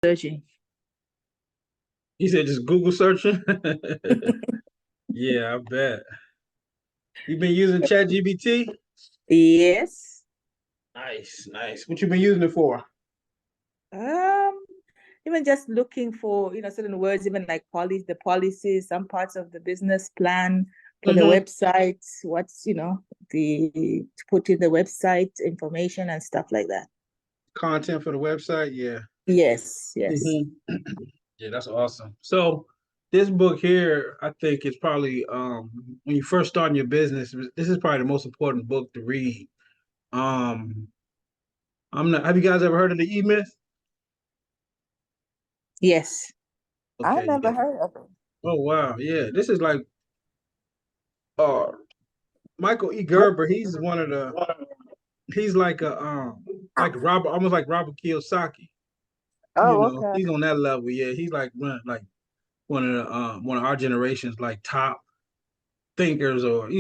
searching. You said just Google searching? Yeah, I bet. You've been using ChatGPT? Yes. Nice, nice. What you been using it for? Um, Even just looking for, certain words, even like the policies, some parts of the business plan for the Hmm. website, what's, to put in the website information and stuff like that. Content for the website? Yeah. Yes, yes. Hmm. Yeah, that's awesome. So this book here, I think is probably when you first start your business, this is probably the most important book to read. Um I'm not have you guys ever heard of the E Myth? Yes. I Okay, never yeah. heard of it. Oh wow, yeah. This is like uh Michael E. What? Gerber, he's like Robert, almost like Robert Kiyosaki. Oh, okay. He's on that level. Yeah, he's like one of our generation's like top thinkers or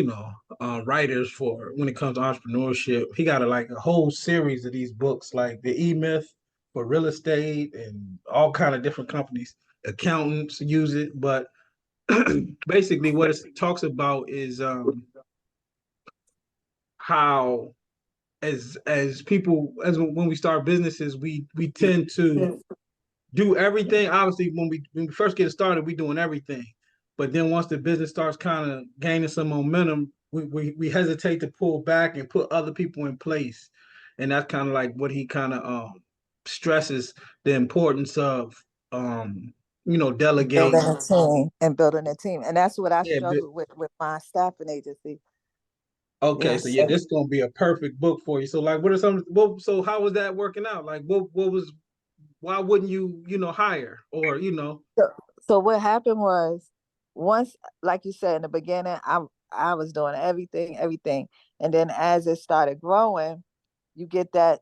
writers for when it comes to entrepreneurship. He got a whole series of these books, like the E Myth for real estate and all kind of different companies. Accountants use it, but basically what it talks about is how as people as when we start businesses we tend to do everything. Obviously, when we first get started, we doing everything. But then once the business starts kind of gaining some momentum, we hesitate to pull back and put other people in place. And that's kind of like what he kind of stresses the importance of Building delegating. a team and building a team. And that's what I Yeah. struggled with my staffing agency. Okay, so Yes. yeah, this is gonna be a perfect book for you. So like, what are some? So how was that working out? Like, what was? Why wouldn't you hire or So, so what happened was once, like you said in the beginning, I was doing everything. And then as it started growing, you get that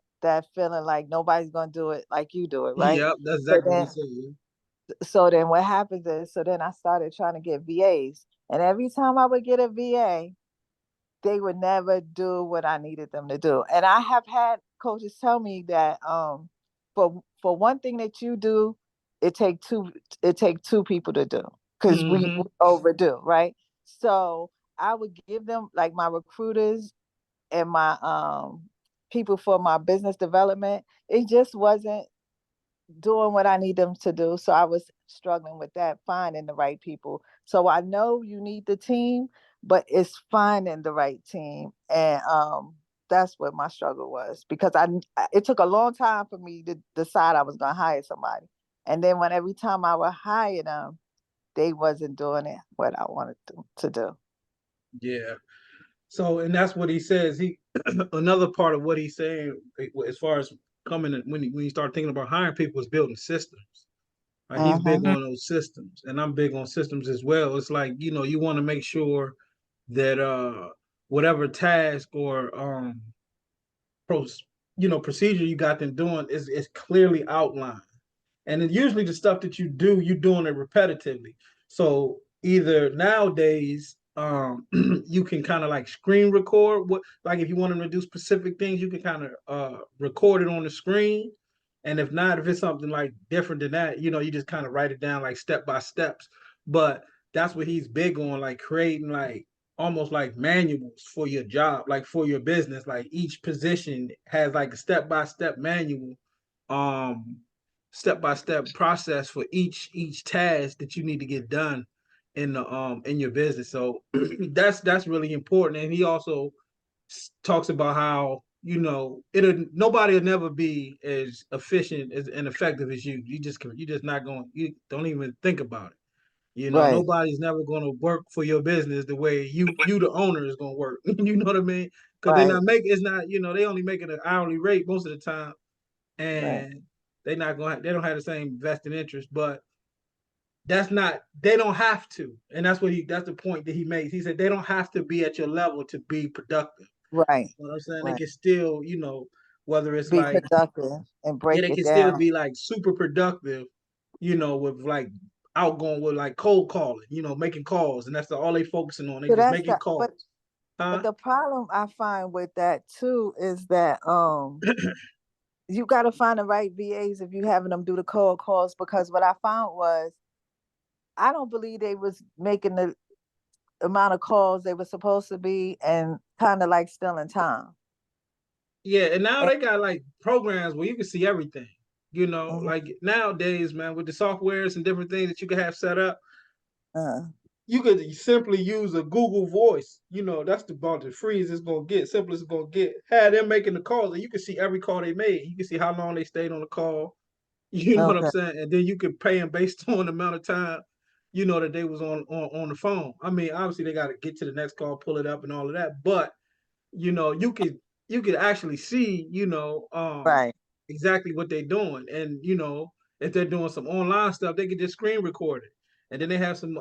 feeling like nobody's gonna do it like you do it, right? Yep, that's So exactly what he then said. so then what happens is so then I started trying to get VAs. And every time I would get a VA, they would never do what I needed them to do. And I have had coaches tell me that for one thing that you do, it take two it take two people to do because we Hmm. overdo, right? So I would give them like my recruiters and my people for my business development. It just wasn't doing what I need them to do. So I was struggling with that, finding the right people. So I know you need the team, but it's finding the right team. And that's what my struggle was because it took a long time for me to decide I was gonna hire somebody. And then when every time I would hire them, they wasn't doing it what I wanted them to do. Yeah. So, and that's what he says. He another part of what he's saying as far as coming when you start thinking about hiring people is building systems. Like he's big Mm-hmm. on those systems, and I'm big on systems as well. It's like you want to make sure that whatever task or pro, procedure you got them doing is clearly outlined. And then usually the stuff that you do, you're doing it repetitively. So either nowadays, you can kind of like screen record what, like if you want to do specific things, you can kind of record it on the screen. And if not, if it's something like different than that, you just kind of write it down like step by steps. But that's what he's big on, like creating like almost like manuals for your job, like for your business. Like each position has like a step by step manual. Um, Step by step process for each task that you need to get done in your business. So that's really important. And he also talks about how it'll nobody will never be as efficient as and effective as you. You just not going. You don't even think about it. Right, Nobody's never going to work for your business the way you the owner is going to work. You know what I mean? Because they right, not make it's not they only make it an hourly rate most of the time, right. and they don't have the same vested interest, but that's not they don't have to, and that's the point that he makes. He said they don't have to be at your level to be productive. Right, You know what I'm saying? They right. can still whether it's Be like productive and yeah, break they it can still down. be like super productive, with like outgoing with like cold calling, making calls, and that's all they focusing on. They So just that's making the calls. but Huh? the problem I find with that too is that you got to find the right VAs if you having them do the cold calls, because what I found was I don't believe they was making the amount of calls they were supposed to be, and kind of like stealing time. Yeah, and now And, they got like programs where you can see everything. You know, mhm, like nowadays, man, with the softwares and different things that you can have set up, uh, you could simply use a Google Voice. You know, that's the about the freeze it's gonna get, simple it's gonna get. Have them making the calls, and you can see every call they made. You can see how long they stayed on the call. You know what I'm okay. saying? And then you can pay them based on the amount of time, you know, that they was on the phone. I mean, obviously they got to get to the next call, pull it up, and all of that. But you know, you could actually see, you know, Right. exactly what they're doing. And you know, if they're doing some online stuff, they can just screen record it. And then they have some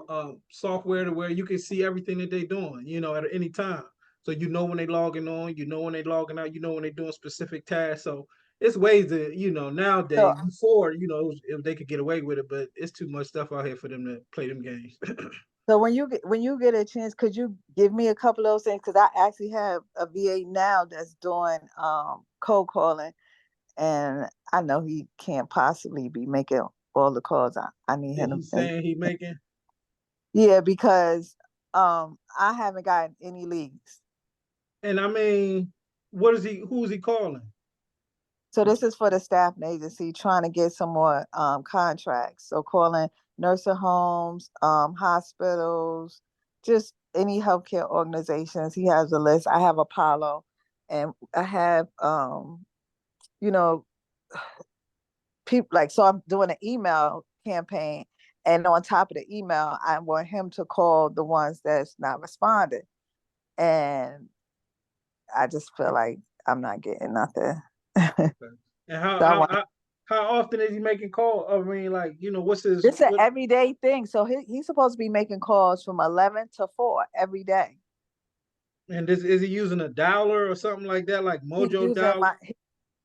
software to where you can see everything that they're doing, you know, at any time. So you know when they logging on, you know when they logging out, you know when they're doing specific tasks. So it's ways to, you know, So, nowadays before, you know, if they could get away with it, but it's too much stuff out here for them to play them games. so when you get a chance, could you give me a couple of those things? Because I actually have a VA now that's doing cold calling, and I know he can't possibly be making all the calls I need him He's to. saying he making, Yeah, because I haven't gotten any leads. and I mean, what is he? Who's he calling? So this is for the staffing agency trying to get some more contracts. So calling nursing homes, hospitals, just any healthcare organizations. He has a list. I have Apollo, and I have you know, people like, so I'm doing an email campaign, and on top of the email, I want him to call the ones that's not responding. And I just feel like I'm not getting nothing. Okay. And how So I how want, how how often is he making call? I mean, like, you know, what's his it's an what? everyday thing. So he's supposed to be making calls from 11 to 4 every day. And this is he using a dialer or something like that, like He's Mojo using dial? my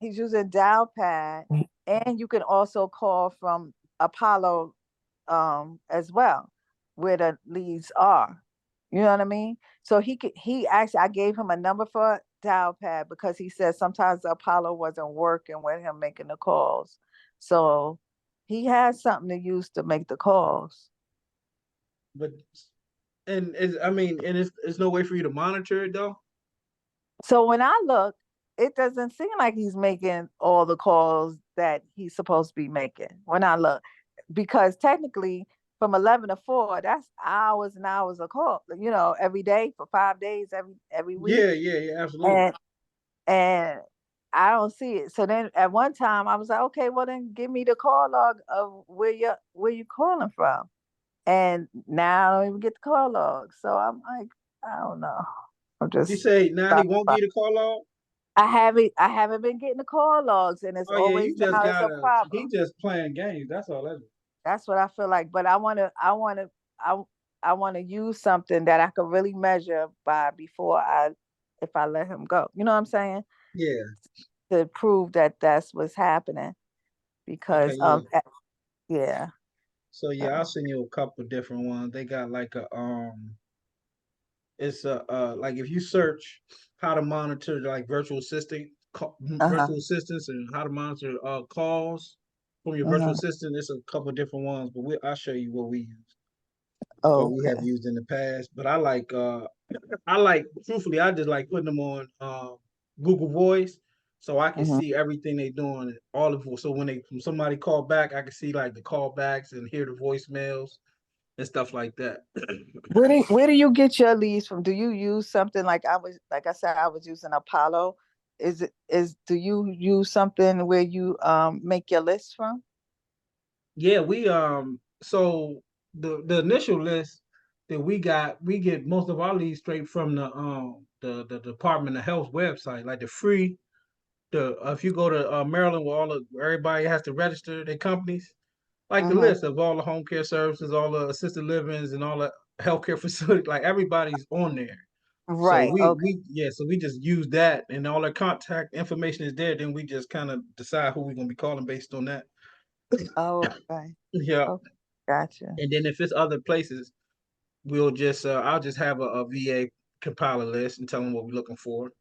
he's using dial pad, and you can also call from Apollo as well, where the leads are. You know what I mean? So he actually, I gave him a number for dial pad because he said sometimes the Apollo wasn't working with him making the calls. So he has something to use to make the calls. But and is I mean, and it's no way for you to monitor it though. So when I look, it doesn't seem like he's making all the calls that he's supposed to be making when I look, because technically from 11 to 4, that's hours and hours of call, every day for 5 days, every week. Yeah, yeah, yeah, absolutely. And and I don't see it. So then at one time I was like, okay, well then give me the call log of where you calling from. And now I don't even get the call log. So I'm like, I don't know. I'm You just say now he won't get a call log? I haven't been getting the call logs, and it's Oh yeah, always you just now it's a gotta. problem. He just playing games. That's all that is. That's what I feel like. But I I want to use something that I could really measure by before if I let him go. You know what I'm saying? Yeah. To prove that that's what's happening. Okay. Because Yeah. yeah. So yeah, So, I'll send you a couple different ones. They got like a it's a like if you search how to monitor like uh-huh. virtual assistants and how to monitor calls from your virtual Uh-huh. assistant. It's a couple different ones, but I'll show you what we use, what we have Okay. used in the past. But I like truthfully, I just like putting them on Google Voice so I can Mhm. see everything they doing, all of it. So when somebody call back, I can see like the callbacks and hear the voicemails and stuff like that. Where do you get your leads from? Do you use something like I said, I was using Apollo. Do you use something where you make your list from? Yeah, we so the initial list that we get most of our leads straight from the Department of Health website, like the free the if you go to Maryland where everybody has to register their companies, like the Mm-hmm. list of all the home care services, all the assisted livings, and all the healthcare facilities, like everybody's on there. So Right. we Okay. we yeah, so we just use that, and all their contact information is there. Then we just kind of decide who we're gonna be calling based on that. Oh, okay. Yeah, Okay. Gotcha. and then if it's other places, I'll just have a VA compile a list and tell them what we're looking for.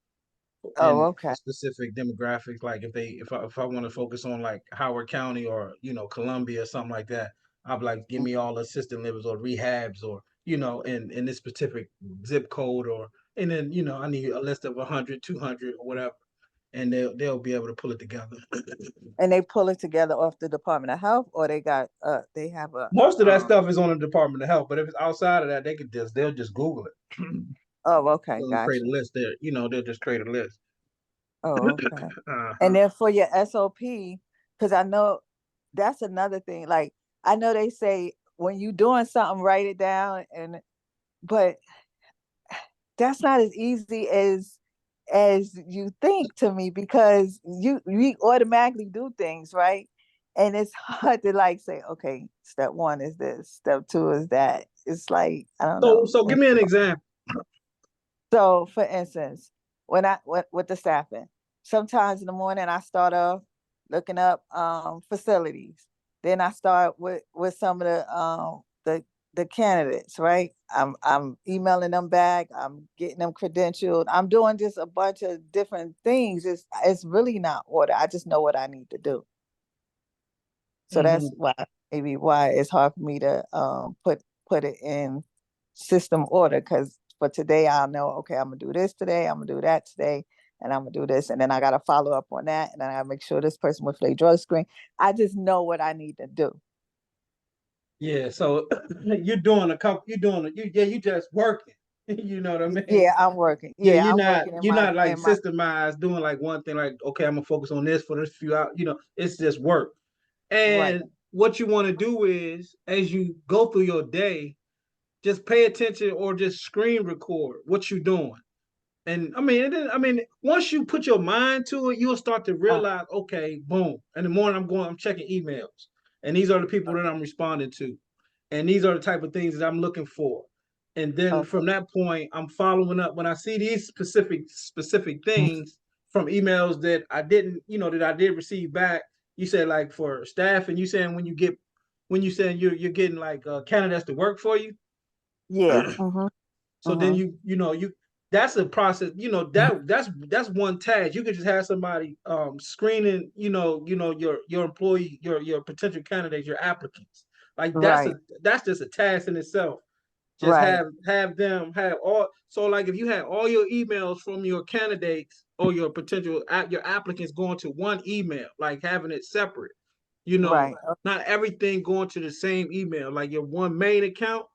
Oh, and okay. specific demographics. Like if I want to focus on like Howard County or Columbia or something like that, I'd be like, give me all assisted livings or rehabs or in this specific zip code, or and then I need a list of 100, 200 or whatever, and they'll be able to pull it together. And they pull it together off the Department of Health, or they have Most of that stuff is on the Department of Health, but if it's outside of that, they'll just Google it. Oh, okay, They'll create gotcha. a list there. They'll just create a list. Oh, okay. And Uh-huh. then for your SOP, because I know that's another thing. Like I know they say when you doing something, write it down, but that's not as easy as you think to me, because we automatically do things, right? And it's hard to like say, okay, step one is this, step two is that. It's like, I don't know. So give me an example. So for instance, when I with the staffing, sometimes in the morning I start off looking up facilities. Then I start with some of the candidates, right? I'm emailing them back, I'm getting them credentialed, I'm doing just a bunch of different things. It's really not order. I just know what I need to do. So that's Mm-hmm. why it's hard for me to put it in system order, because for today I'll know, okay, I'm gonna do this today, I'm gonna do that today, and I'm gonna do this, and then I gotta follow up on that, and then I gotta make sure this person with their drug screen. I just know what I need to do. Yeah, so you're doing a couple. You just working. You know what I mean? Yeah, I'm working. Yeah, Yeah, I'm working you're not like in my systemized doing like one thing. Like, okay, I'm gonna focus on this for this few hours. It's just work. right. And what you want to do is, as you go through your day, just pay attention or just screen record what you're doing. And once you put your mind to it, you'll start to Uh, realize, okay, boom. In the morning, I'm checking emails, and these are the people that I'm responding to, and these are the type of things that I'm looking for. And then okay. from that point, I'm following up when I see these specific Mhm. things from emails that I didn't, that I did receive back. You said like for staff, and you saying when you saying you're getting like candidates to work for you. Yeah. Mm-hmm. So then Mm-hmm. you that's a process, that's one task. You could just have somebody screening, your employee, your potential candidates, your applicants. Like Right. that's just a task in itself. Just Right. have them have all, so like if you had all your emails from your candidates or your potential your applicants going to one email, like having it separate, Right. not everything going to the same email, like your one main account,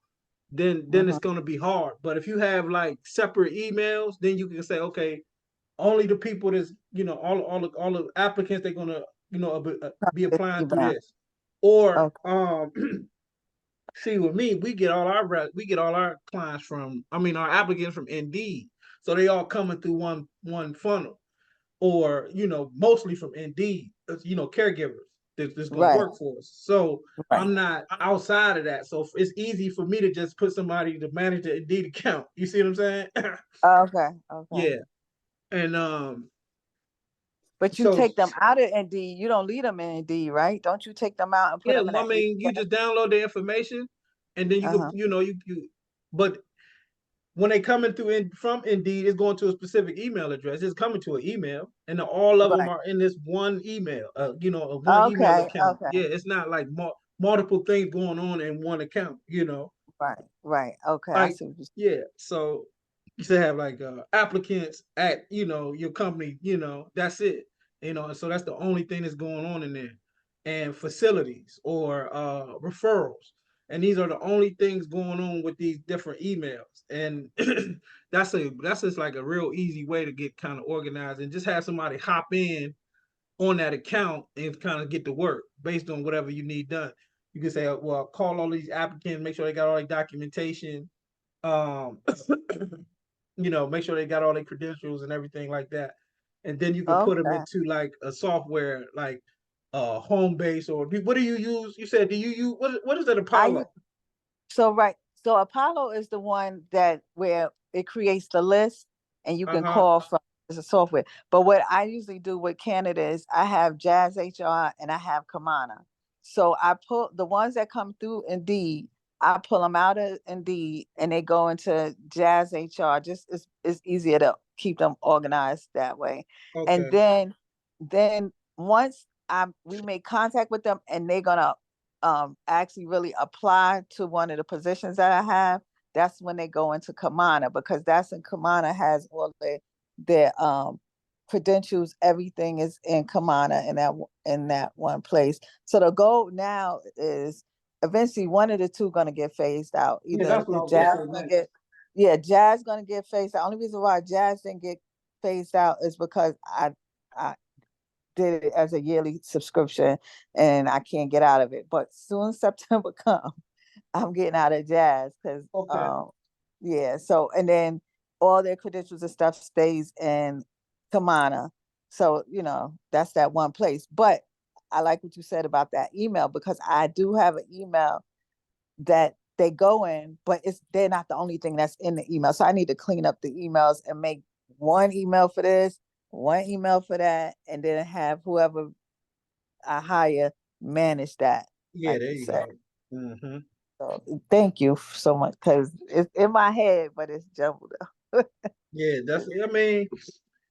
then Mm-hmm. it's going to be hard. But if you have like separate emails, then you can say, okay, only the people that's all the applicants, they're going to be applying through Email. this. Or Okay. see, with me, we get all our clients from, our applicants from Indeed, so they all coming through one funnel, or mostly from Indeed, caregivers that's going to Right. work for us. So Right. I'm not outside of that. So it's easy for me to just put somebody to manage the Indeed account. You see what I'm saying? Okay. Okay. Yeah. And But you so take them out of Indeed. You don't leave them in Indeed, right? Don't you take them out and put yeah, them in an you ATS? just download the information, and then you could, Uh-huh. but when they coming through from Indeed, it's going to a specific email address. It's coming to an email, and all of them Right. are in this one email. A one email Okay. account. Okay. Yeah, it's not like multiple things going on in one account. Right. Right. Okay. I Like see what you're yeah. So you should have like applicants at your company. That's it. And so that's the only thing that's going on in there, and facilities or referrals. And these are the only things going on with these different emails. And that's just like a real easy way to get kind of organized and just have somebody hop in on that account and kind of get to work based on whatever you need done. You can say, well, call all these applicants, make sure they got all their documentation, um, make sure they got all their credentials and everything like that. And then you can put them okay. into like a software like home base, or what do you use? You said, do you use what is that, I Apollo? So right. So Apollo is the one that where it creates the list and you can Uh-huh. call from as a software. But what I usually do with Canada is I have Jazz HR and I have Kamana. So I put the ones that come through Indeed, I pull them out of Indeed and they go into Jazz HR. Just it's easier to keep them organized that way. And Okay. then once we make contact with them and they're gonna actually really apply to one of the positions that I have, that's when they go into Kamana, because that's in Kamana has all their credentials, everything is in Kamana in that one place. So the goal now is eventually one of the two gonna get phased out. Yeah, Either that's what I was Jazz gonna say gonna next. Jazz gonna get phased out. The only reason why Jazz didn't get phased out is because I did it as a yearly subscription and I can't get out of it. But soon as September comes, I'm getting out of Jazz because Okay. yeah. So and then all their credentials and stuff stays in Kamana. So that's that one place. But I like what you said about that email, because I do have an email that they go in, but they're not the only thing that's in the email. So I need to clean up the emails and make one email for this, one email for that, and then have whoever I hire manage that, Yeah, like there you you said. go. Mm-hmm. So thank you so much, because it's in my head, but it's jumbled up. Yeah, that's. I mean,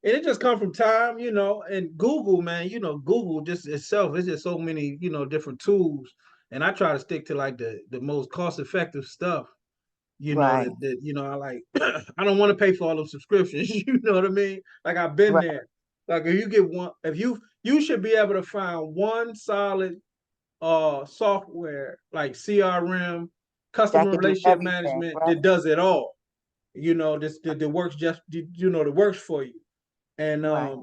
and it just come from time, and Google, man, Google just itself, it's just so many, different tools. And I try to stick to like the most cost effective stuff, Right, I like I don't want to pay for all those subscriptions, you know what I mean? Like I've been right. there. Like if you get one, if you should be able to find one solid software like CRM, That customer could do relationship everything, management right? that does it all. This that works just that works for you. And Right.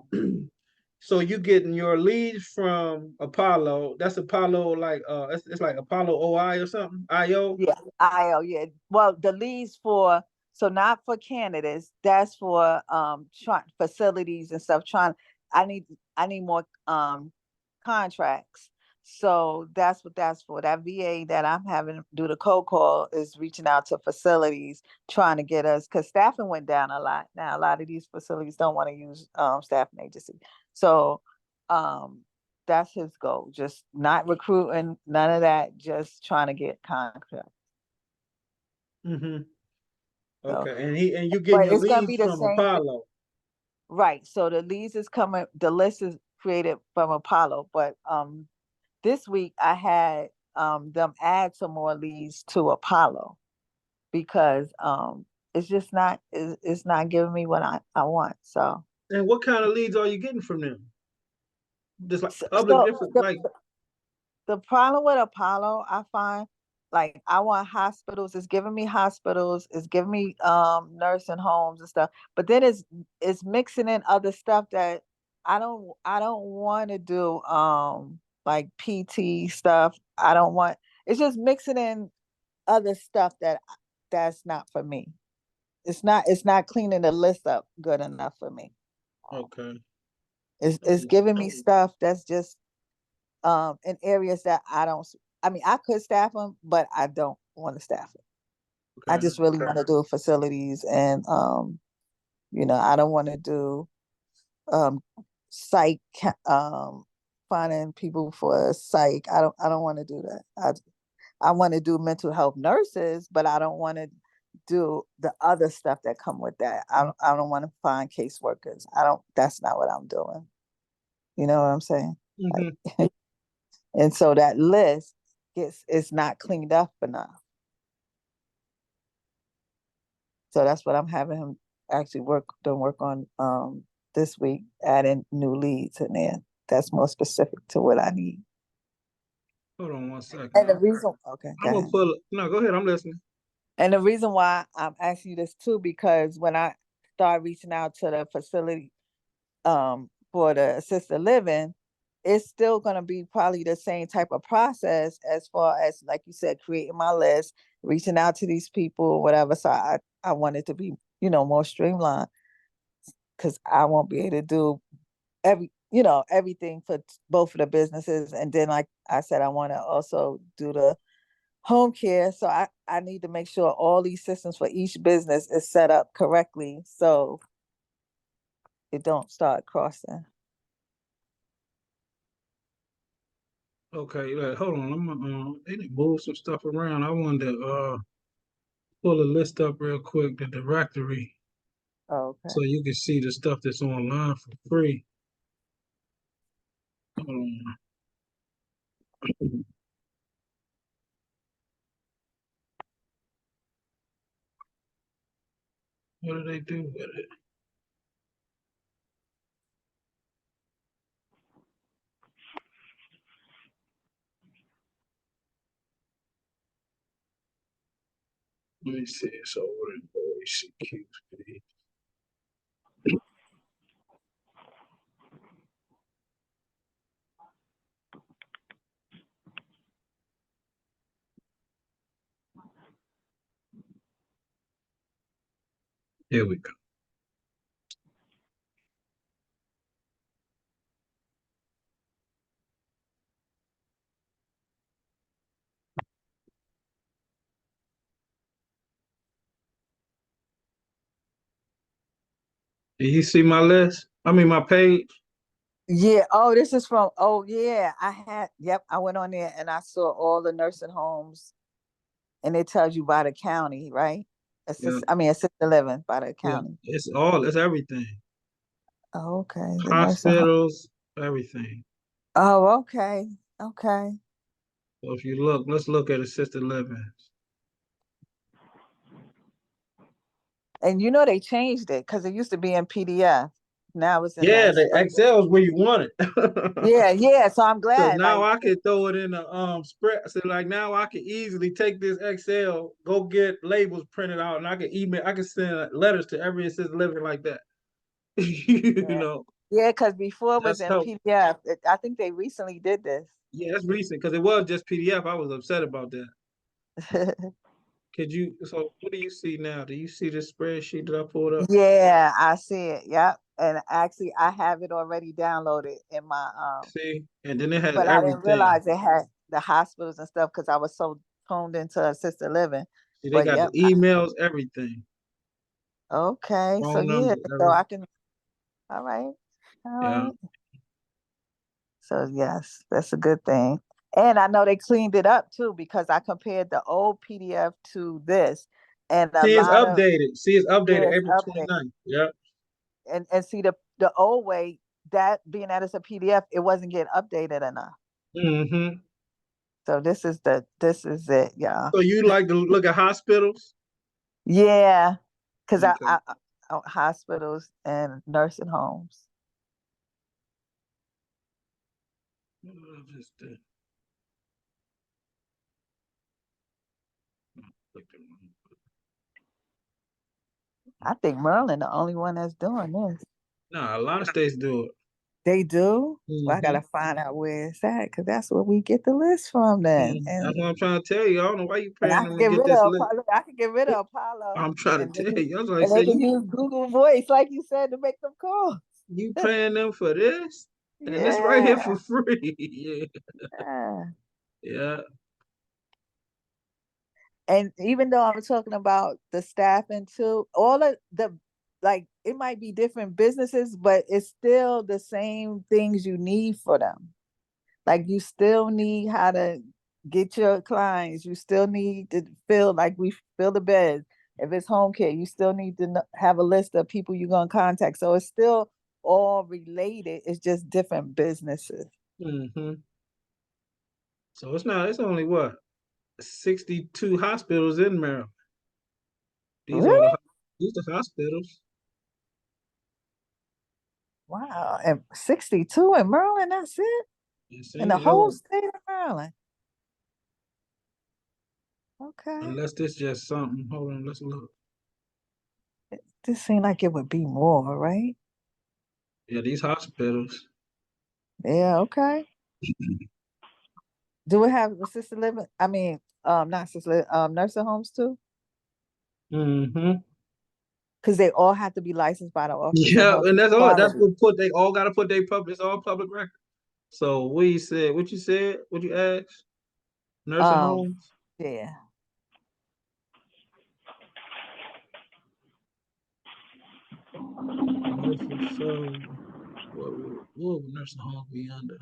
so you getting your leads from Apollo. That's Apollo, like it's like Apollo OI or something. IO. Yeah, IO, yeah. Well, the leads for, so not for candidates, that's for facilities and stuff. I need more contracts. So that's what that's for. That VA that I'm having do the cold call is reaching out to facilities, trying to get us, because staffing went down a lot. Now a lot of these facilities don't want to use staffing agency. So um that's his goal. Just not recruiting, none of that, just trying to get contracts. Mm-hmm. So, Okay. And you getting but your it's gonna leads be the from same thing. Apollo. Right. So the leads is coming, the list is created from Apollo, but this week I had them add some more leads to Apollo, because it's not giving me what I want. So And what kind of leads are you getting from them? Just like so, public so different, the, like the problem with Apollo, I find, like I want hospitals, it's giving me hospitals, it's giving me nursing homes and stuff, but then it's mixing in other stuff that I don't want to do, like PT stuff. I don't want, it's just mixing in other stuff that's not for me. It's not cleaning the list up good enough for me. okay. It's giving me stuff that's just in areas that I mean, I could staff them, but I don't want to staff it. I Okay. just really want to do facilities, and I don't want to do um psych, finding people for psych. I don't want to do that. I want to do mental health nurses, but I don't want to do the other stuff that come with that. I don't want to find caseworkers. I don't That's not what I'm doing. You know what I'm saying? Mm-hmm. Like, and so that list it's not cleaned up enough. So that's what I'm having him actually work on this week, adding new leads in there. That's more specific to what I need. Hold on one second. And the reason, okay, go I'm gonna ahead. pull. No, go ahead. I'm listening. And the reason why I'm asking you this too, because when I start reaching out to the facility for the assisted living, it's still going to be probably the same type of process, as far as, like you said, creating my list, reaching out to these people, whatever. So I want it to be, more streamlined, because I won't be able to do everything for both of the businesses. And then, like I said, I want to also do the home care. So I need to make sure all these systems for each business is set up correctly, so it don't start crossing. Okay, hold on. I'm they done move some stuff around. I wanted to pull a list up real quick, the directory, Oh, so okay. you can see the stuff that's online for free. Hold on. What do they do with it? Let me see. It's over in OACQ. Here we go. Do you see my list? I mean, my page. Yeah. Oh, this is from. Oh, yeah. Yep. I went on there and I saw all the nursing homes, and it tells you by the county, right? Yeah, Assisted living by the yeah. county. It's everything. Oh, okay. The nursing home. Hospitals, everything. Oh, okay. Okay. So if you look, let's look at assisted living. And they changed it because it used to be in PDF. Now it's in Yeah, the the spread. Excel is where you want it. Yeah, yeah. So I'm So glad. now Like, I can throw it in the spread. So like now I can easily take this Excel, go get labels printed out, and I can email. I can send letters to every assisted living like that. You yeah, know, yeah. Because before it was that's in help. PDF. I think they recently did this. Yeah, that's recent because it was just PDF. I was upset about that. Could you? So what do you see now? Do you see this spreadsheet that I pulled up? Yeah, I see it. Yep. And actually, I have it already downloaded in my See, and then it has but I didn't everything. realize it had the hospitals and stuff because I was so tuned into assisted living. See, they But got the yep. emails, everything, Okay. So phone yeah. numbers, So everything. I can. All right. All Yeah. right. So yes, that's a good thing. And I know they cleaned it up too because I compared the old PDF to this, and a See, it's lot of updated. See, it's updated yes April update. 29th. Yeah. And see the old way that being that it's a PDF, it wasn't getting updated enough. Mm-hmm. So this is it, yeah. So you like to look at hospitals? Yeah, because Okay. hospitals and nursing homes. What did I just do? Clicked it wrong. I think Maryland the only one that's doing this. Nah, a lot of states do it. They do. Well, I Mm-hmm. gotta find out where it's at because that's where we get the list from then. That's And what I'm trying to tell you. I don't know why you and paying I them can to get get rid this of list. Apollo. I can get rid of Apollo, I'm trying and to they tell can, you. I was like, and they say can use Google Voice, like you said, to make them calls. you paying them for this, and it's right here Yeah. for free. Yeah. Yeah. Yeah. And even though I'm talking about the staffing too, all of the like it might be different businesses, but it's still the same things you need for them. Like you still need how to get your clients. You still need to fill like we fill the beds. If it's home care, you still need to have a list of people you're gonna contact. So it's still all related. It's just different businesses. Mm-hmm. So it's not. It's only what 62 hospitals in Maryland. These are Really? these are hospitals. Wow. And 62 in Maryland, that's it? You In the see, whole no, state of Maryland. Okay. unless this just something. Hold on, let's look. This seemed like it would be more, right? Yeah, these hospitals. Yeah, okay. Do we have assisted living? I mean, not assisted nursing homes too? Mm-hmm. Because they all have to be licensed by the Office of Yeah, Health and that's all. That's Quality. what put they all got to put their public. It's all public record. So what you said, what you said, what you asked, nursing Um, homes, yeah. commercial. So what would nursing home be under?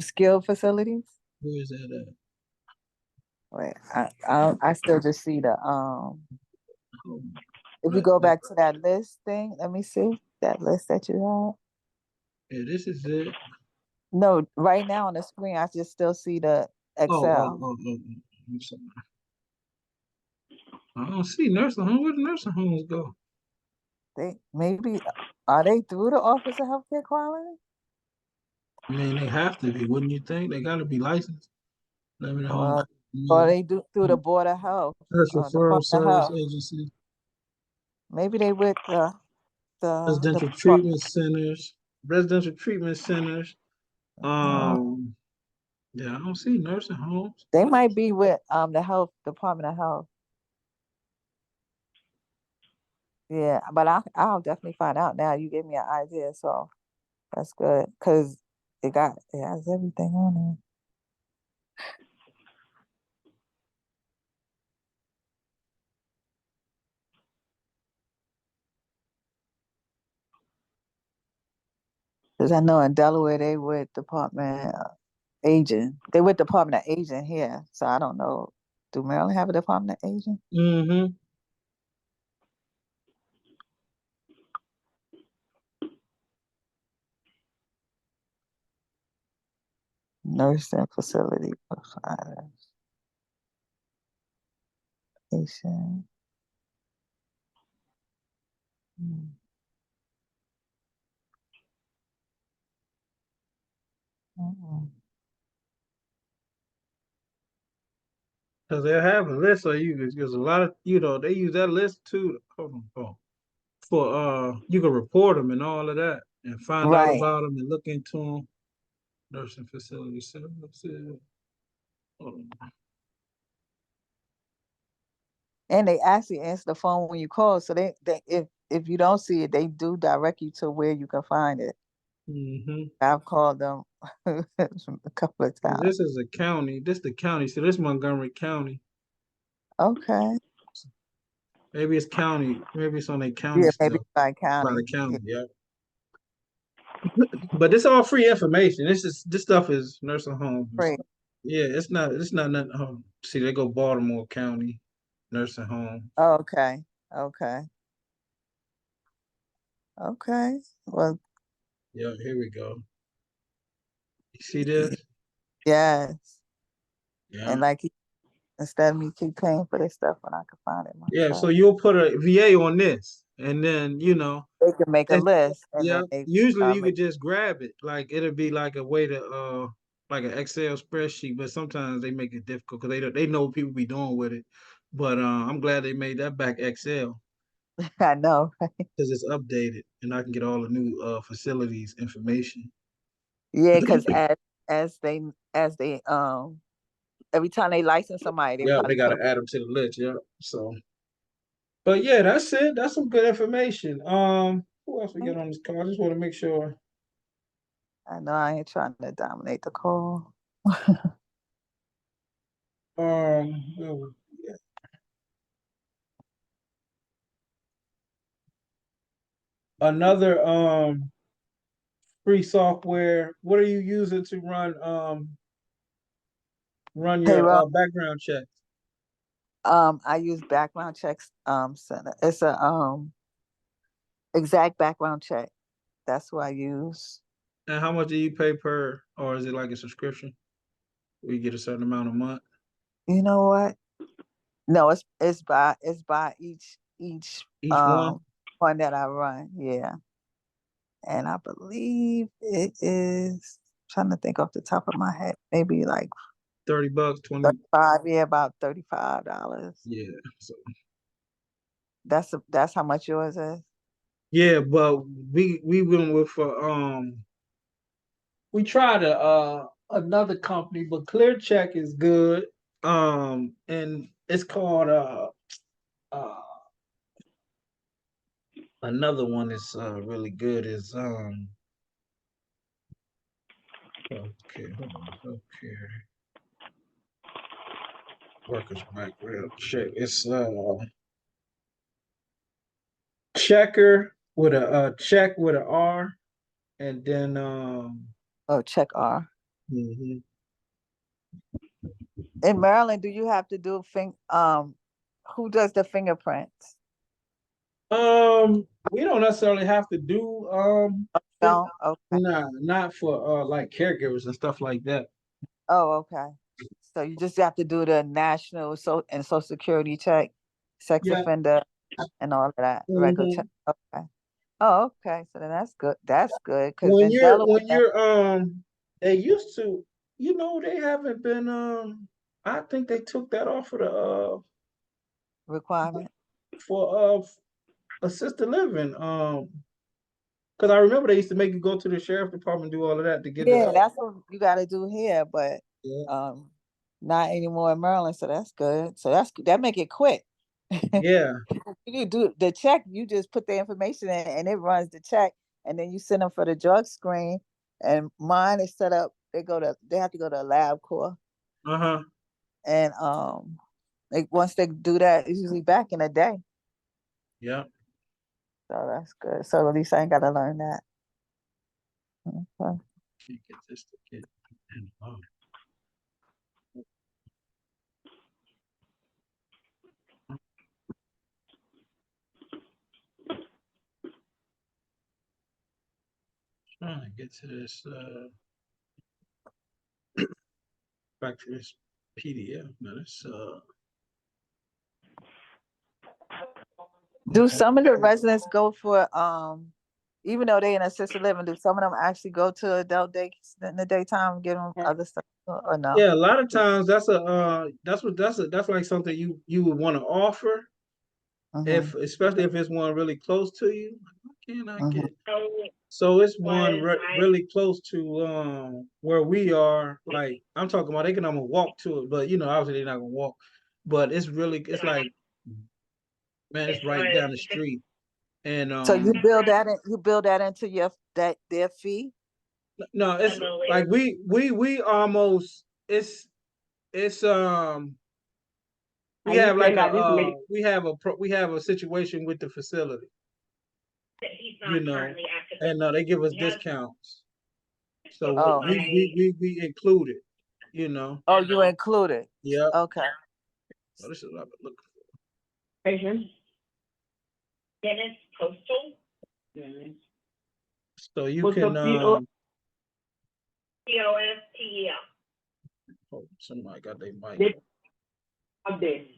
Skilled facilities. Where is that at? Wait, I still just see the Oh, if you go back to that list thing, let me see that list that you have. yeah, this is it. No, right now on the screen, I just still see the Excel. I'm sorry. I don't see nursing home. Where the nursing homes go? They maybe are they through the Office of Healthcare Quality? I mean, they have to be, wouldn't you think? They got to be licensed. Let me know. Or or they do through the Board of Health, Nurse Referral Department of Service Health. Agency, Maybe they with the residential treatment centers, residential treatment centers. uh, Um, yeah, I don't see nursing homes. they might be with the Health Department of Health. Yeah, but I'll definitely find out now. You gave me an idea, so that's good because it has everything on it. Because I know in Delaware they with Department Agent. They with Department of Agent here, so I don't know. Do Maryland have a Department of Agent? Mm-hmm. Nursing facility providers. Patient. Mm, mm, Because they have a list so you can, there's a lot of, they use that list too. Hold on, for you can report them and all of that and find out right. about them and look into them. Nursing facility services. Hold on. And they actually answer the phone when you call. So they if you don't see it, they do direct you to where you can find it. Mm-hmm. I've called them a couple of times. This is a county. This the county. So this Montgomery County. Okay. Maybe it's county. Maybe it's on a county Yeah, maybe stuff. by By the county. county, Yeah. yeah. But this all free information. This stuff is nursing homes. Great. Yeah, it's not nothing. See, they go Baltimore County nursing home. Okay. Okay. Okay. Well, Yeah, here we go. You see this? yes. Yeah. And like instead of me keep paying for this stuff when I can find it Yeah, so myself. you'll put a VA on this, and then They can make a and list and yeah, then they usually you make could just grab it. Like it'll be like a way to like an Excel spreadsheet, but sometimes they make it difficult because they know what people be doing with it. But I'm glad they made that back Excel I know. because it's updated and I can get all the new facilities information. Yeah, because as they every time they license somebody, they Yeah, they probably got put to them. add them to the list. Yeah, so but yeah, that's it. That's some good information. Who else we got on this call? I just want to make sure. I know I ain't trying to dominate the call. Um, another free software. What are you using to run your Payroll. background checks? I use background checks center. It's a exact background check. That's what I use. And how much do you pay per, or is it like a subscription where you get a certain amount a month? You know what? No, it's by each Each one, one that I run. Yeah. And I believe it is trying to think off the top of my head, maybe like $30, 20. 35, yeah, about $35. Yeah. So That's how much yours is. yeah, but we went with we tried another company, but ClearCheck is good. And it's called uh another one that's really good is okay, hold on, healthcare workers background check. It's checker with a check with a R, and then Oh, check R. Mm-hmm. In Maryland, do you have to do who does the fingerprints? We don't necessarily have to do No? Okay. nah, not for like caregivers and stuff like that. Oh, okay. So you just have to do the national and social security check, sex Yeah. offender, and all of that regular check. Hmm. Okay. Oh, okay. So then that's good. That's good because When in you're Delaware when you're they used to, they haven't been I think they took that off of the requirement. for assisted living. Because I remember they used to make you go to the sheriff department, do all of that to get the Yeah, that's what you got to do here, but yeah. um, not anymore in Maryland. So that's good. So that make it quick. Yeah. You do the check. You just put the information in, and it runs the check, and then you send them for the drug screen. And mine is set up. They have to go to a lab core, Uh-huh. and once they do that, it's usually back in a day. Yeah. So that's good. So at least I ain't got to learn that. Okay. Can't get this to get in. Oh. Trying to get to this back to this PDF. Now this Do okay. some of the residents go for even though they in assisted living, do some of them actually go to adult day in the daytime and get them other stuff or no? Yeah, a lot of times that's like something you would want to offer Mm-hmm. if especially if it's one really close to you. What can I Mm-hmm. get? So it's one really close to where we are. Like I'm talking about, they can almost walk to it, but obviously they're not gonna walk. But it's like, man, it's right down the street. And So you build that into their fee? no, it's like we almost it's we have like we have a situation with the facility, and they give us discounts. So Oh, we include it, you know. oh, you include it. Yeah. Okay. Oh, this is what I've been looking Patient. Dennis Postal. for. So you What's can up, Postel? oh, somebody got their mic. This update.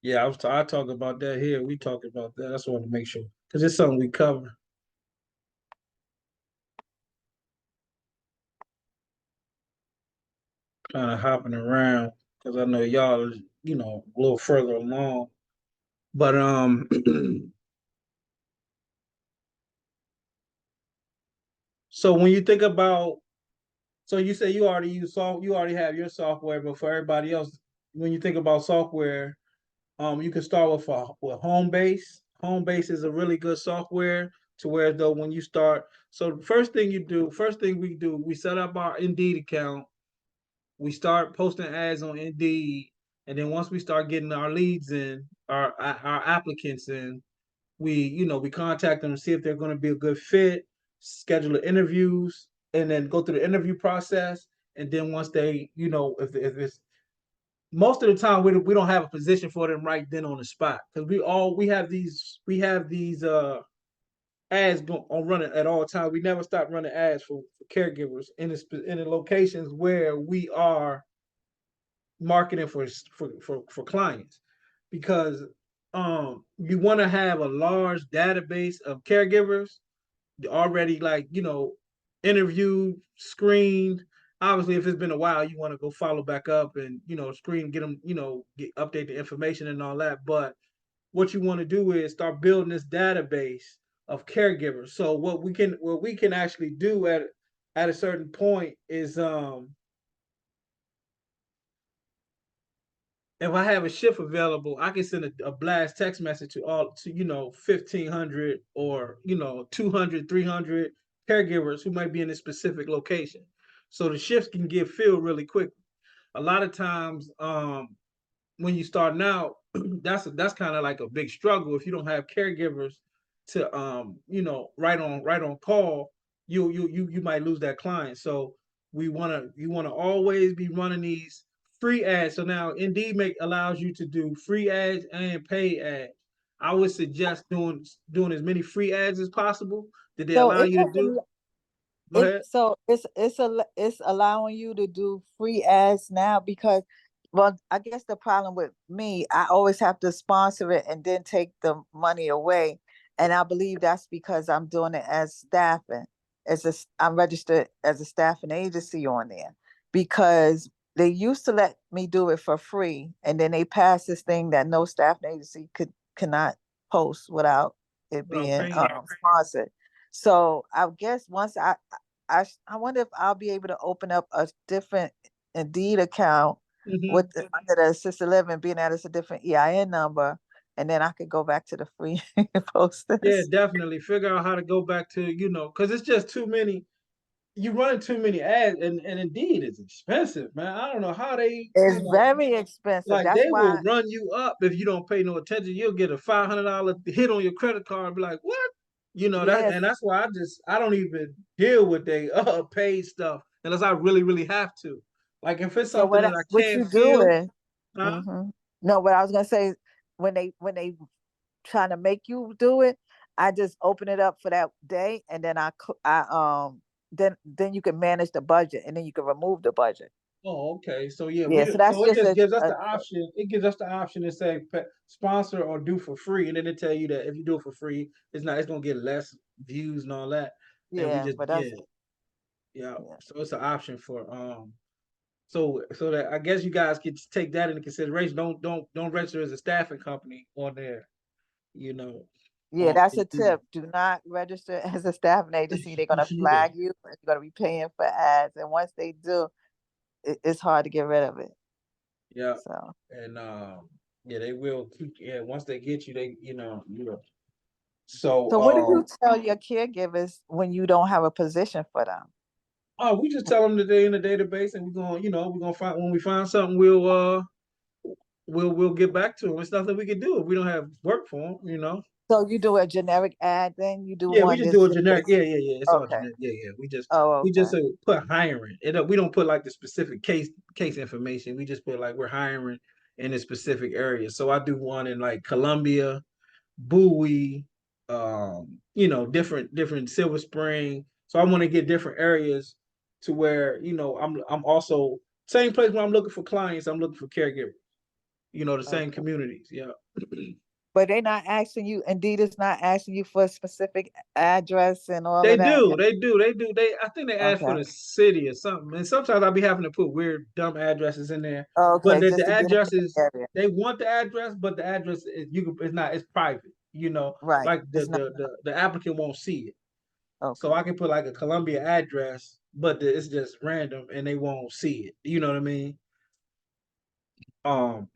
Yeah, I talk about that here. We talk about that. That's what I want to make sure because it's something we cover. Kind of hopping around because I know y'all is a little further along. But so when you think about, so you say you already have your software, but for everybody else, when you think about software, you can start with Homebase. Homebase is a really good software to where though when you start, so first thing we do, we set up our Indeed account. We start posting ads on Indeed, and then once we start getting our leads in, our applicants in, we contact them to see if they're going to be a good fit, schedule the interviews, and then go through the interview process. And then once they, if it's most of the time we don't have a position for them right then on the spot because we have these ads on running at all times. We never stop running ads for caregivers in the locations where we are marketing for clients because you want to have a large database of caregivers already, like interviewed, screened. Obviously if it's been a while, you want to go follow back up and screen, get them, update the information and all that. But what you want to do is start building this database of caregivers. So what we can actually do at a certain point is if I have a shift available, I can send a blast text message to all to 1,500 or 200, 300 caregivers who might be in a specific location. So the shifts can get filled really quick. A lot of times, when you starting out, that's kind of like a big struggle if you don't have caregivers to right on call. You might lose that client. So you wanna always be running these free ads. So now Indeed make allows you to do free ads and paid ads. I would suggest doing as many free ads as possible that they So allow it you to do. doesn't Go ahead. it's allowing you to do free ads now because, well, I guess the problem with me, I always have to sponsor it and then take the money away, and I believe that's because I'm doing it as staffing, I'm registered as a staffing agency on there, because they used to let me do it for free, and then they passed this thing that no staffing agency cannot post without it Without being paying. sponsored. So I guess once I wonder if I'll be able to open up a different Indeed account Hmm. under the assisted living, being that it's a different EIN number, and then I could go back to the free Yeah, posters. definitely figure out how to go back to because it's just too many. You running too many ads, and Indeed it's expensive, man. I don't know how they, It's very expensive. like That's they will why, run you up if you don't pay no attention. You'll get a $500 hit on your credit card and be like, what? yes. That's why I don't even deal with they paid stuff unless I really, really have to. Like if it's So something that I what can't you do feel, is, huh? hmm no, what I was gonna say, when they trying to make you do it, I just open it up for that day, and then then you can manage the budget, and then you can remove the budget. Oh, okay. So yeah, Yeah, so that's so it just just gives us a the option. It gives us the option to say sponsor or do for free, and then they tell you that if you do it for free, it's gonna get less views and all that. And we yeah, just but yeah, that's yeah. yeah. So it's an option for so that I guess you guys could take that into consideration. Don't register as a staffing company on there. You know. Yeah, that's a Indeed. tip. Do not register as a staffing agency. They're gonna Yeah. flag you, and you're gonna be paying for ads. And once they do, it's hard to get rid of it. Yeah. So, And yeah, they will keep. Yeah, once they get you, they So so what do you tell your caregivers when you don't have a position for them? oh, we just tell them that they're in the database, and we're gonna find when we find something, we'll get back to them. It's nothing we can do if we don't have work for them. So you do a generic ad, then you do Yeah, we one just do that's a generic. just Yeah, yeah, yeah. It's all okay. generic. Yeah, yeah. Oh, We just okay. put hiring. We don't put like the specific case information. We just put like we're hiring in a specific area. So I do one in like Columbia, Bowie, different Silver Spring. So I want to get different areas to where I'm also same place where I'm looking for clients. I'm looking for caregivers. The same Okay. communities. Yeah. But they're not asking you, Indeed is not asking you for a specific address and all They of that. do, they do, they do. I think they ask for Okay. the city or something. And sometimes I'll be having to put weird, dumb addresses in there. But Okay, the just to get in address the is area. they want the address, but the address it's not, it's private. Right. Like It's not the applicant won't see it. So okay. I can put like a Columbia address, but it's just random and they won't see it. You know what I mean? Um,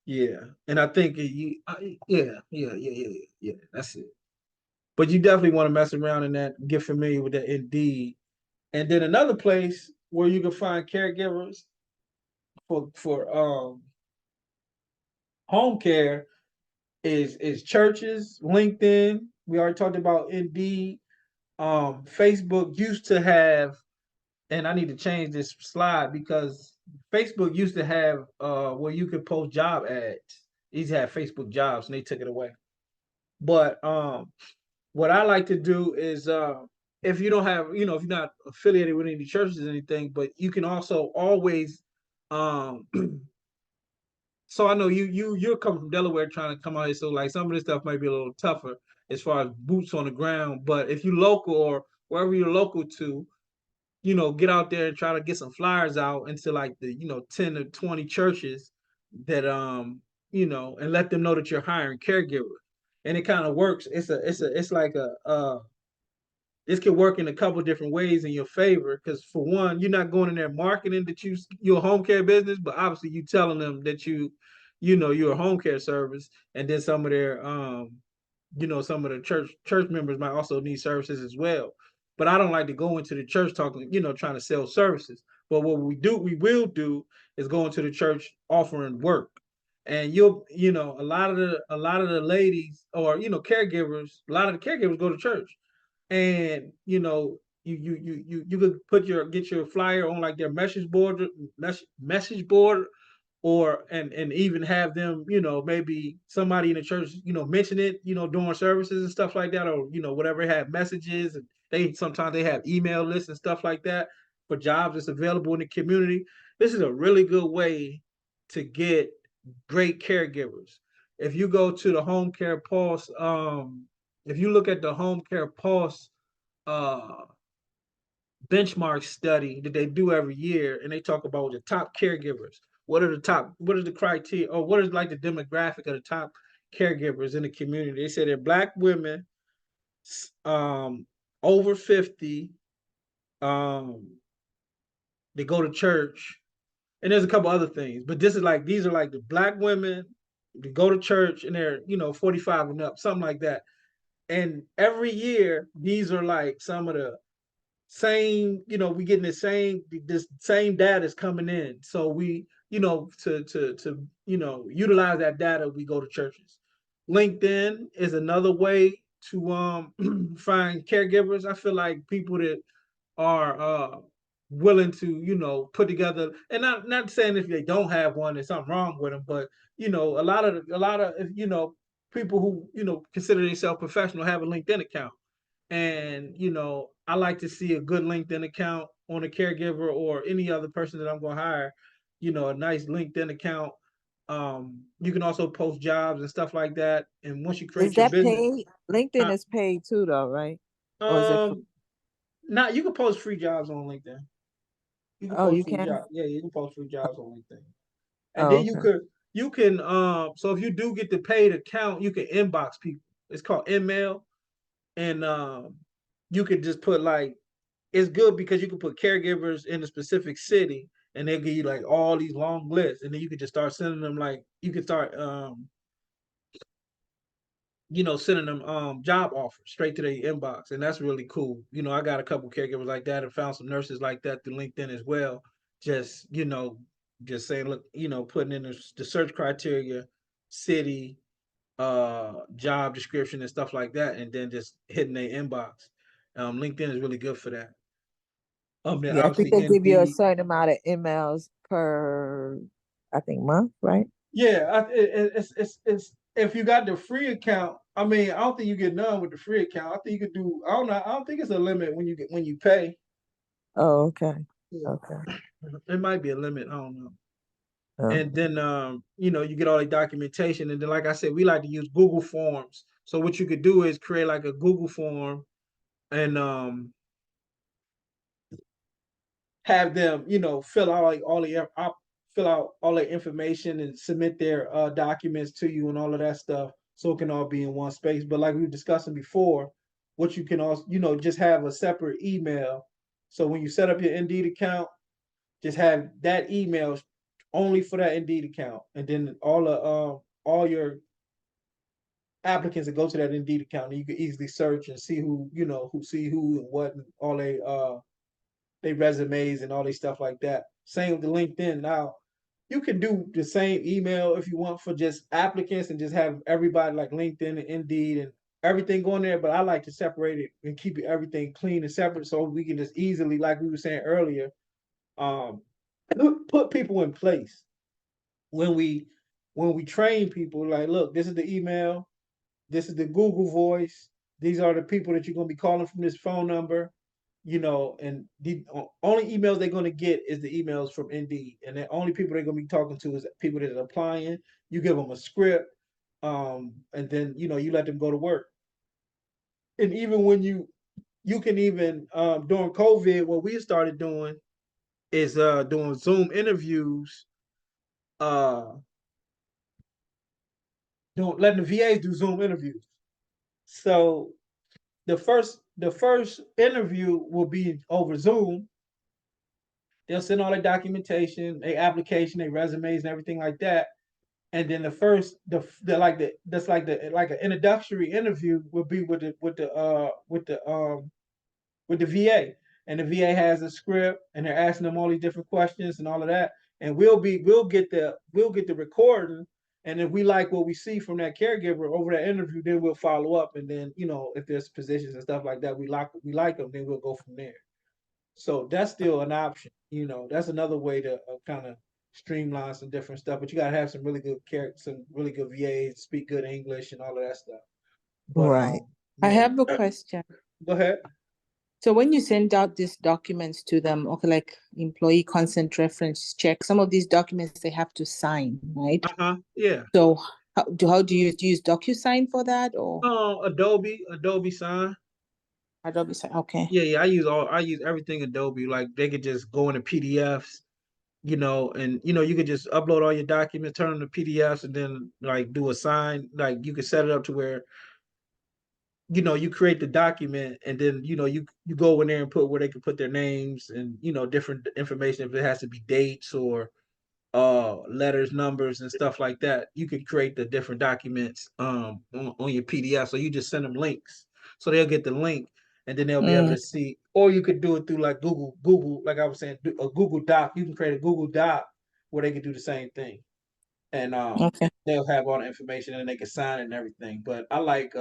yeah. And I think yeah. That's it. But you definitely want to mess around in that, get familiar with that Indeed. And then another place where you can find caregivers for home care is churches, LinkedIn. We already talked about Indeed. Facebook used to have, and I need to change this slide because Facebook used to have where you could post job ads. These had Facebook jobs and they took it away. But what I like to do is if you don't have, if you're not affiliated with any churches or anything, but you can also always um so I know you're coming from Delaware trying to come out here, so like some of this stuff might be a little tougher as far as boots on the ground. But if you local or wherever you're local to, get out there and try to get some flyers out into like the 10 to 20 churches that and let them know that you're hiring caregivers. And it kind of works. It's like this can work in a couple different ways in your favor. Because for one, you're not going in there marketing that you're a home care business, but obviously you telling them that you're a home care service, and then some of their some of the church members might also need services as well. But I don't like to go into the church talking, trying to sell services. But what we will do is go into the church offering work. And a lot of the ladies, or caregivers, a lot of the caregivers go to church. And you could get your flyer on like their message board, or and even have them, maybe somebody in the church, mention it, during services and stuff like that, or whatever, have messages. And sometimes they have email lists and stuff like that for jobs that's available in the community. This is a really good way to get great caregivers. If you go to the home care pulse, if you look at the home care pulse uh benchmark study that they do every year, and they talk about the top caregivers. What are the criteria, or what is like the demographic of the top caregivers in the community? They say they're Black women, um, over 50, um, they go to church, and there's a couple other things, but these are like the Black women, they go to church, and they're 45 and up, something like that. And every year, these are like some of the same, we getting this same data is coming in. So we, to utilize that data, we go to churches. LinkedIn is another way to find caregivers. I feel like people that are willing to, put together, and not saying if they don't have one, there's something wrong with them, but a lot of people who consider themselves professional have a LinkedIn account. And I like to see a good LinkedIn account on a caregiver or any other person that I'm going to hire. A nice LinkedIn account. You can also post jobs and stuff like that. And once you Is create your that business, paid? LinkedIn uh, is paid too, though, right? Or is it free? um, not you can post free jobs on LinkedIn. You can Oh, post you free can? jobs. Yeah, you can post free jobs on LinkedIn. And Oh, then okay. you can so if you do get the paid account, you can inbox people. It's called email. And you could just put like, it's good because you can put caregivers in a specific city, and they'll give you like all these long lists, and then you could just start sending them, like you could start sending them job offers straight to their inbox. And that's really cool. I got a couple caregivers like that, and found some nurses like that through LinkedIn as well. Just just saying, look, putting in the search criteria, city, job description and stuff like that, and then just hitting their inbox. LinkedIn is really good for that. Then Yeah, I think obviously they give you a Indeed. certain amount of emails per, I think, month, right? Yeah, it's if you got the free account. I mean, I don't think you get none with the free account. I think you could do. I don't know. I don't think it's a limit when you pay. Oh, okay. Yeah. Okay. It might be a limit. I don't know. Oh. And then you get all the documentation, and then like I said, we like to use Google Forms. So what you could do is create like a Google form, and have them, fill out like fill out all their information and submit their documents to you and all of that stuff, so it can all be in one space. But like we were discussing before, what you can also, just have a separate email. So when you set up your Indeed account, just have that email only for that Indeed account, and then all your applicants that go to that Indeed account, and you can easily search and see who and what, and all they resumes and all these stuff like that. Same with the LinkedIn. Now, you can do the same email if you want for just applicants, and just have everybody like LinkedIn and Indeed and everything going there. But I like to separate it and keep everything clean and separate, so we can just easily, like we were saying earlier, um, put people in place when we train people. Like, look, this is the email, this is the Google Voice. These are the people that you're going to be calling from this phone number. And the only emails they're going to get is the emails from Indeed, and the only people they're going to be talking to is people that are applying. You give them a script, and then you let them go to work. And even when you can even during COVID, what we started doing is doing Zoom interviews, uh, doing letting the VAs do Zoom interviews. So the first interview will be over Zoom. They'll send all their documentation, their application, their resumes, and everything like that. and then the first the like the that's like the like an introductory interview will be with the VA, and the VA has a script, and they're asking them all these different questions and all of that, and we'll get the recording, and if we like what we see from that caregiver over that interview, then we'll follow up, and then if there's positions and stuff like that we like them, then we'll go from there. So that's still an option. That's another way to kind of streamline some different stuff. But you gotta have some really good some really good VAs, speak good English, and all of that stuff. But Right. I yeah. have a question. Go ahead. So when you send out these documents to them, okay, like employee consent reference check, some of these documents they have to sign, right? Yeah. So how do you use DocuSign for that or Adobe Sign. Adobe Sign? Okay. Yeah. I use everything Adobe. Like they could just go into PDFs, and you could just upload all your documents, turn them to PDFs, and then like do a sign. Like you could set it up to where you create the document, and then you go in there and put where they can put their names and different information, if it has to be dates or letters, numbers, and stuff like that. You could create the different documents on your PDF. So you just send them links, so they'll get the link, and then they'll be able to see. Or you could do it through like Google, like I was saying, a Google Doc. You can create a Google Doc where they can do the same thing, and Okay. they'll have all the information, and they can sign it and everything. But I like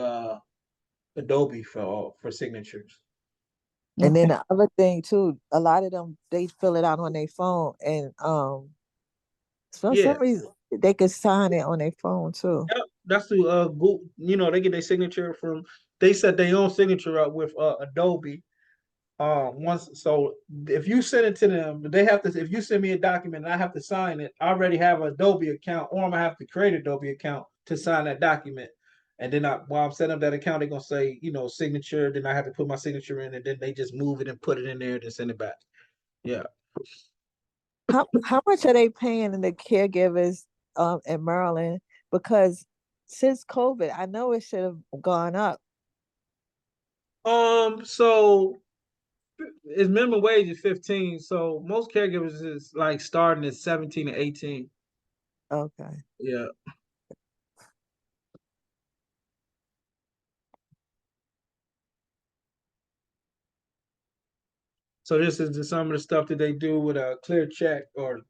Adobe for signatures. And then Okay. the other thing too, a lot of them they fill it out on their phone, and for Yeah. some reason they could sign it on their phone too. Yep, that's through Google. They get their signature from. They set their own signature up with Adobe. Once, so if you send it to them, they have to. If you send me a document and I have to sign it, I already have an Adobe account, or I'm gonna have to create an Adobe account to sign that document. And then while I'm setting up that account, they're gonna say, signature. Then I have to put my signature in, and then they just move it and put it in there and send it back. Yeah. How much are they paying the caregivers in Maryland? Because since COVID, I know it should have gone up. So it's minimum wage is 15. So most caregivers is like starting at 17 to 18. Okay. Yeah. So this is some of the stuff that they do with a clear check, or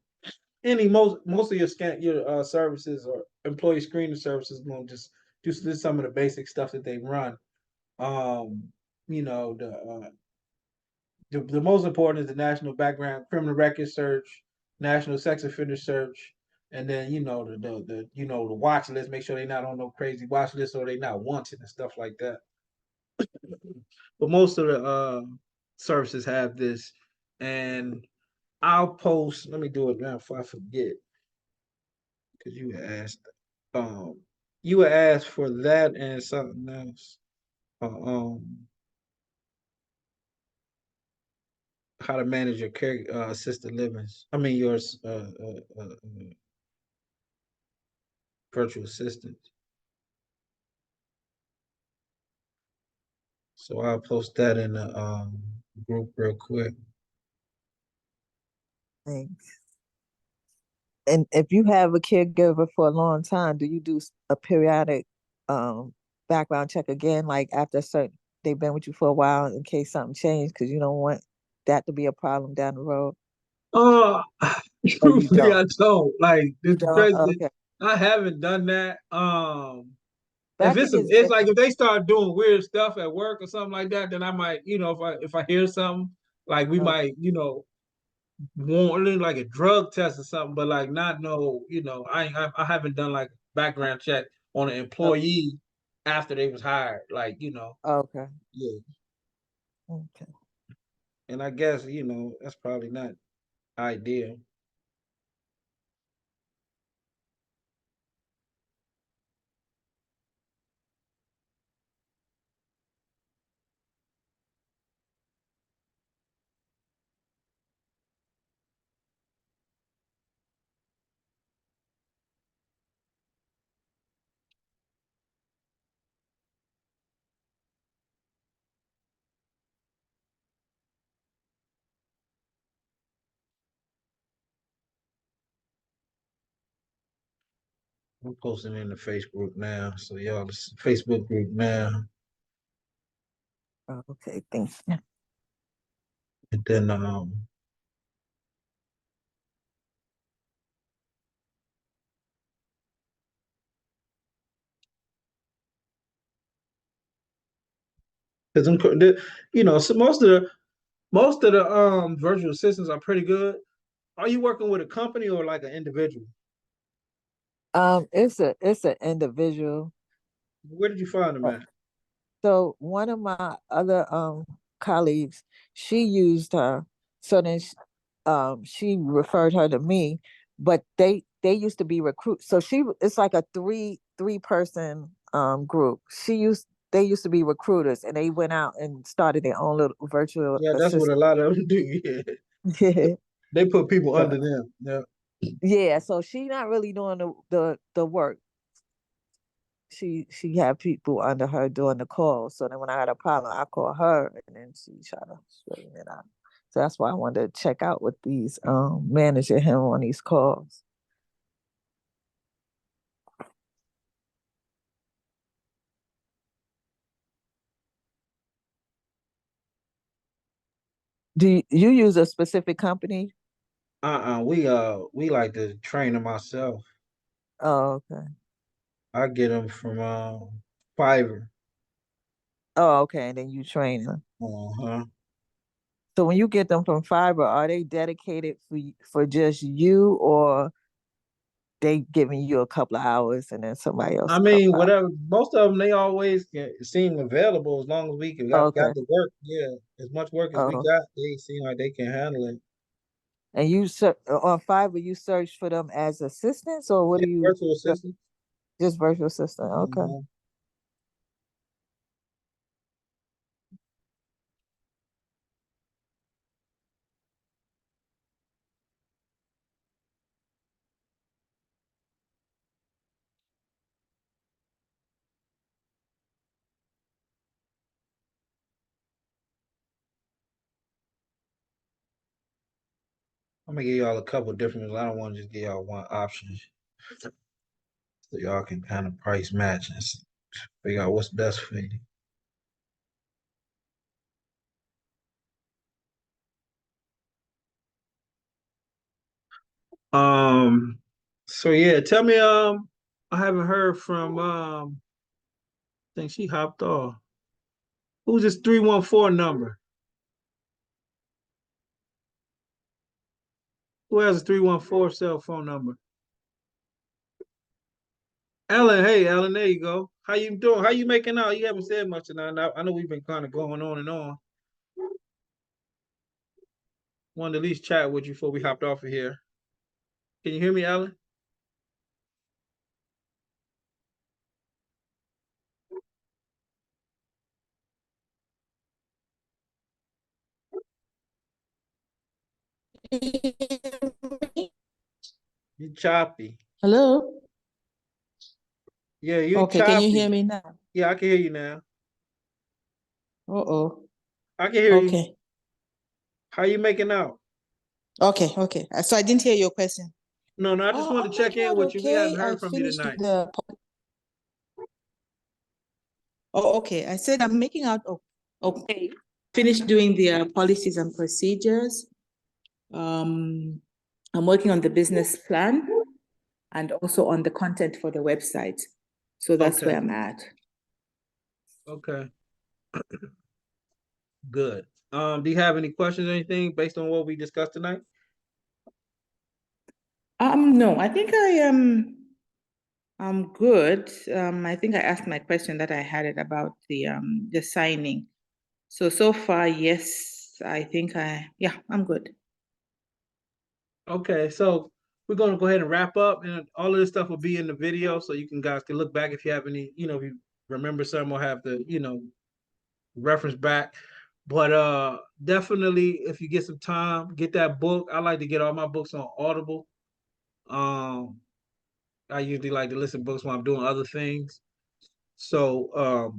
most of your services or employee screening services going to just do some of the basic stuff that they run. Um, you know the, uh, the most important is the national background criminal record search, national sex offender search, and then the watch list. Make sure they're not on no crazy watch list, or they're not wanted and stuff like that. But most of the services have this, and I'll post. Let me do it now before I forget, because um, you asked for that and something else. How to manage your care assisted livings. I mean, your virtual assistant. So I'll post that in the group real quick. Thanks. And if you have a caregiver for a long time, do you do a periodic um background check again, like after a certain they've been with you for a while in case something changed because you don't want that to be a problem down the road? Uh, Or you truthfully, don't? I don't. Like You the don't? president, Okay. I haven't done that. But I If it's think it's it's like different. if they start doing weird stuff at work or something like that, then I might, if I hear something, like we Okay. might, want like a drug test or something, but like not no, I haven't done like background check on an employee after they was hired, like Okay. yeah. Okay. And I guess that's probably not ideal. I'm posting in the Facebook now. So y'all, this Facebook group now. Oh, okay, thanks. Yeah. And then because you know, so most of the virtual assistants are pretty good. Are you working with a company or like an individual? It's an individual. Where did you find them Uh, at? So one of my other colleagues, she used her. So then she referred her to me, but they used to be recruit. So it's like a three person group. They used to be recruiters, and they went out and started their own little virtual Yeah, that's what a assistant. lot of them do. Yeah, they put people So, under them. Yeah. yeah, so she not really doing the work. She had people under her doing the calls. So then when I had a problem, I called her and then she tried to straighten it out. So that's why I wanted to check out with these managing him on these calls. Do you use a specific company? We like to train them ourselves. Oh, okay. I get them from Fiverr. Oh, okay. And then you train them. Uh-huh. So when you get them from Fiverr, are they dedicated for just you, or they giving you a couple of hours and then somebody else I a couple mean, of hours? whatever. Most of them, they always seem available as long as we got Okay. the work. Yeah, as much work as we Oh, got, they seem like they can handle it. and on Fiverr, you search for them as assistants, or what Yeah, do you virtual assistant. just virtual assistant? Okay. Mhm. I'm gonna give y'all a couple different ones. I don't want to just give y'all one option, so y'all can kind of price match and figure out what's best for you. Um. So yeah, tell me. I haven't heard from. I think she hopped off. Who's this 314 number? Who has a 314 cell phone number? Ellen, hey Ellen, there you go. How you doing? How you making out? You haven't said much tonight. I know we've been kind of going on and on. Wanted to at least chat with you before we hopped off of here. Can you hear me, Ellen? You choppy. Hello? Yeah, you Okay, can you hear choppy. me now? Yeah, I can hear you now. Uh-oh. I can hear you. Okay. How you making out? Okay. So I didn't hear your question. No, I just Oh, wanted I'm to check making in out with you. We hadn't okay. I heard from you finished tonight. the. Oh, okay. I said I'm making out okay. Finished doing the policies and procedures. I'm working on the business plan and also on the content for the website. So that's Okay. where I'm at. Okay. Good. Do you have any questions or anything based on what we discussed tonight? No, I think I'm good. I think I asked my question that I had it about the signing. So far, yes, I think yeah, I'm good. Okay, so we're gonna go ahead and wrap up, and all of this stuff will be in the video, so you guys can look back if you have any, if you remember some or have to, reference back. But definitely, if you get some time, get that book. I like to get all my books on Audible. Um, I usually like to listen to books when I'm doing other things. So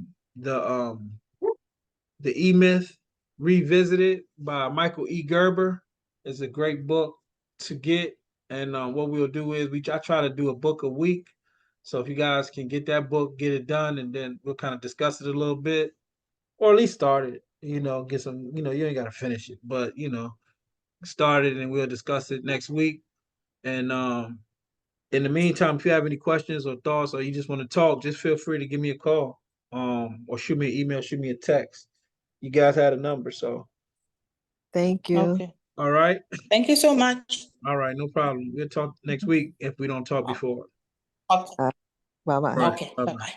the E Myth Revisited by Michael E. Gerber is a great book to get. And what we'll do is I try to do a book a week. So if you guys can get that book, get it done, and then we'll kind of discuss it a little bit, or at least start it, get some, you ain't got to finish it, but, start it and we'll discuss it next week. And in the meantime, if you have any questions or thoughts, or you just want to talk, just feel free to give me a call, or shoot me an email, shoot me a text. You guys had a number, so. Thank you. Okay. All right. Thank you so much. All right, no problem. We'll talk next week if we don't talk before. Okay. Bye-bye. Right. Okay. Bye-bye. Bye-bye.